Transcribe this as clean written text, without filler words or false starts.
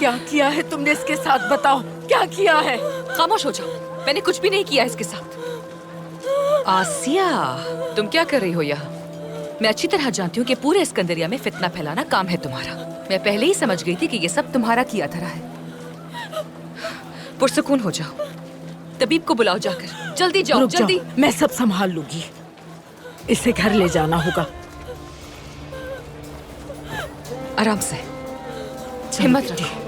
क्या किया है तुमने इसके साथ? बताओ क्या किया है? खामोश हो जाओ, मैंने कुछ भी नहीं किया इसके साथ। आसिया, तुम क्या कर रही हो यहाँ? मैं अच्छी तरह जानती हूँ कि पूरे इस्कंदरिया में फितना फैलाना काम है तुम्हारा। मैं पहले ही समझ गई थी कि ये सब तुम्हारा किया धरा है। पुरसुकून हो जाओ, तबीब को बुलाओ जाकर। जल्दी जाओ, रुक जल्दी। जाओ, मैं सब संभाल लूंगी। इसे घर ले जाना होगा। आराम से, हिम्मत रखो।